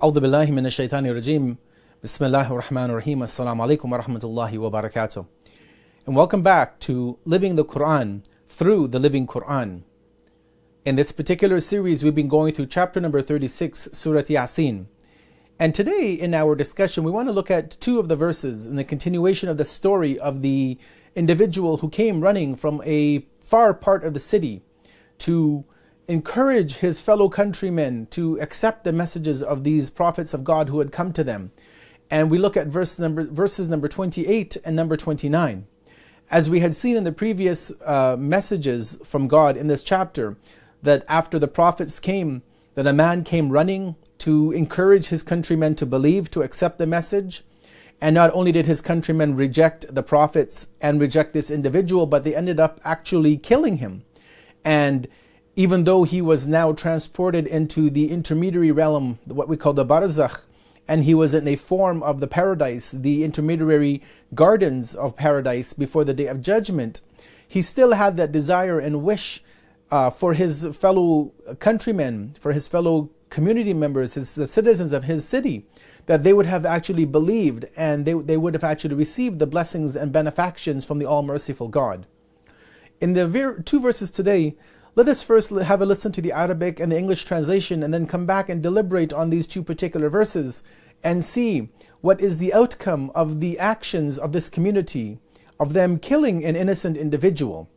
أعوذ بالله من الشيطان الرجيم. بسم الله الرحمن الرحيم. Assalamu alaikum wa rahmatullahi wa barakatuh. And welcome back to Living the Quran through the Living Quran. In this particular series, we've been going through chapter number 36, Surah Yaseen. And today in our discussion, we want to look at two of the verses in the continuation of the story of the individual who came running from a far part of the city to encourage his fellow countrymen to accept the messages of these prophets of God who had come to them. And we look at verses number 28 and number 29. As we had seen in the previous messages from God in this chapter, that after the prophets came, that a man came running to encourage his countrymen to believe, to accept the message. And not only did his countrymen reject the prophets and reject this individual, but they ended up actually killing him. And even though he was now transported into the intermediary realm, what we call the barzakh, and he was in a form of the paradise, the intermediary gardens of paradise before the day of judgment, he still had that desire and wish for his fellow countrymen, for his fellow community members, the citizens of his city, that they would have actually believed and they would have actually received the blessings and benefactions from the all-merciful God. In the two verses today, let us first have a listen to the Arabic and the English translation and then come back and deliberate on these two particular verses and see what is the outcome of the actions of this community, of them killing an innocent individual.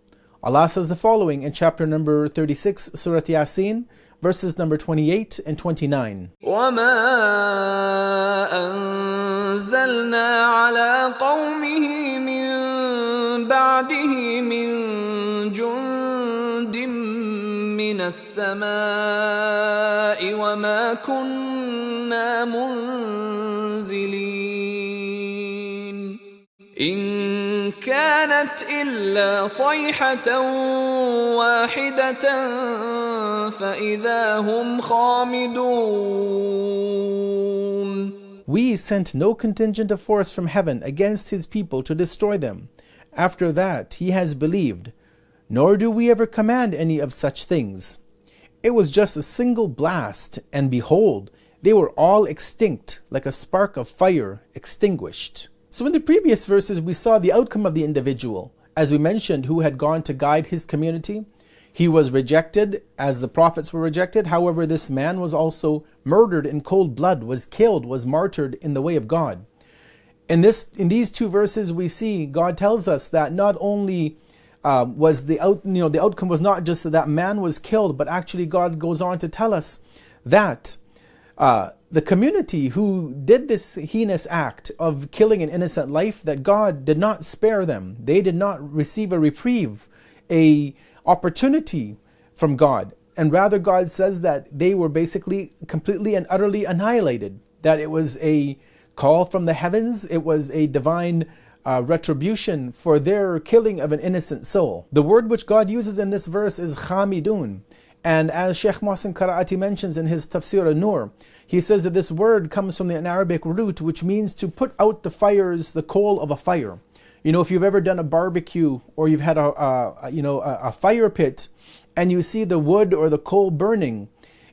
Allah says the following in chapter number 36, Surah Yaseen, verses number 28 and 29. وَمَا أَنزَلْنَا عَلَىٰ قَوْمِهِ مِن بَعْدِهِ مِن جُندٍ مِّنَ السَّمَاءِ وَمَا كُنَّا مُنزِلِينَ إِن كَانَتْ إِلَّا صَيْحَةً وَاحِدَةً فَإِذَا هُمْ خَامِدُونَ. We sent no contingent of force from heaven against his people to destroy them. After that he has believed, nor do we ever command any of such things. It was just a single blast, and behold, they were all extinct, like a spark of fire extinguished. So in the previous verses, we saw the outcome of the individual, as we mentioned, who had gone to guide his community. He was rejected as the prophets were rejected. However, this man was also murdered in cold blood, was killed, was martyred in the way of God. In these two verses, we see God tells us that not only was the outcome was not just that man was killed, but actually God goes on to tell us that the community who did this heinous act of killing an innocent life, that God did not spare them. They did not receive a reprieve, a opportunity from God. And rather God says that they were basically completely and utterly annihilated. That it was a call from the heavens, it was a divine retribution for their killing of an innocent soul. The word which God uses in this verse is khāmidun. And as Shaykh Mohsin Qaraati mentions in his Tafseer-e Noor, he says that this word comes from an Arabic root which means to put out the coal of a fire. You know, if you've ever done a barbecue or you've had a fire pit and you see the wood or the coal burning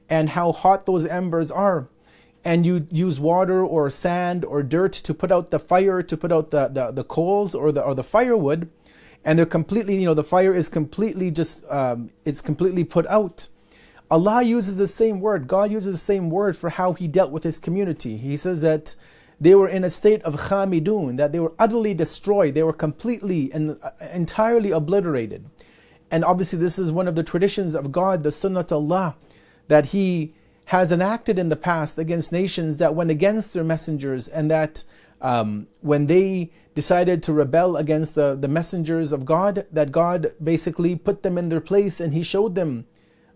and how hot those embers are, and you use water or sand or dirt to put out the fire, to put out the coals or the firewood, and they're completely, the fire is completely it's completely put out. Allah uses the same word. God uses the same word for how He dealt with His community. He says that they were in a state of khāmidun, that they were utterly destroyed. They were completely and entirely obliterated. And obviously this is one of the traditions of God, the Sunnat Allah, that He has enacted in the past against nations that went against their messengers, and that when they decided to rebel against the messengers of God, that God basically put them in their place and He showed them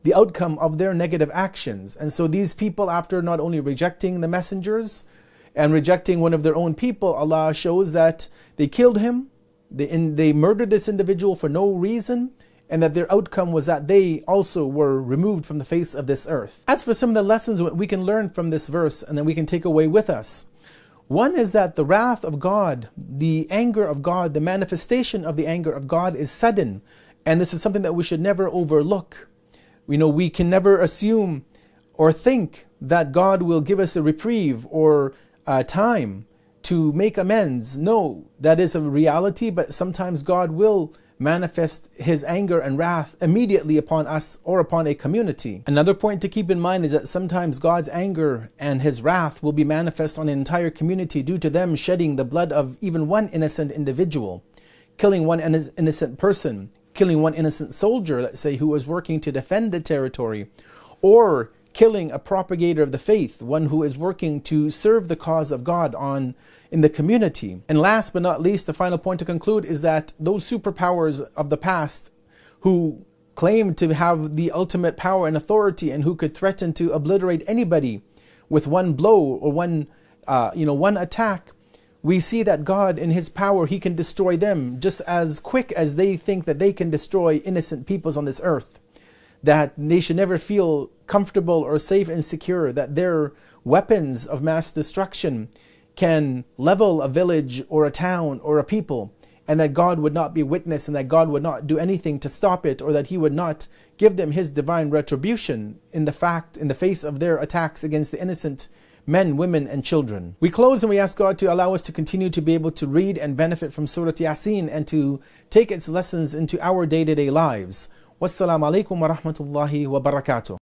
the outcome of their negative actions. And so these people, after not only rejecting the messengers and rejecting one of their own people, Allah shows that they killed him, they murdered this individual for no reason, and that their outcome was that they also were removed from the face of this earth. As for some of the lessons we can learn from this verse and that we can take away with us, one is that the wrath of God, the anger of God, the manifestation of the anger of God is sudden, and this is something that we should never overlook. We can never assume or think that God will give us a reprieve or time to make amends. No, that is a reality, but sometimes God will manifest His anger and wrath immediately upon us or upon a community. Another point to keep in mind is that sometimes God's anger and His wrath will be manifest on an entire community due to them shedding the blood of even one innocent individual, killing one innocent person, killing one innocent soldier, let's say, who was working to defend the territory, or killing a propagator of the faith, one who is working to serve the cause of God in the community. And last but not least, the final point to conclude is that those superpowers of the past who claimed to have the ultimate power and authority and who could threaten to obliterate anybody with one blow or one attack, we see that God in His power, He can destroy them just as quick as they think that they can destroy innocent peoples on this earth. That they should never feel comfortable or safe and secure, that their weapons of mass destruction can level a village or a town or a people, and that God would not be witness, and that God would not do anything to stop it, or that He would not give them His divine retribution in the face of their attacks against the innocent men, women and children. We close and we ask God to allow us to continue to be able to read and benefit from Surah Yaseen and to take its lessons into our day-to-day lives. Wassalamu alaikum wa rahmatullahi wa barakatuh.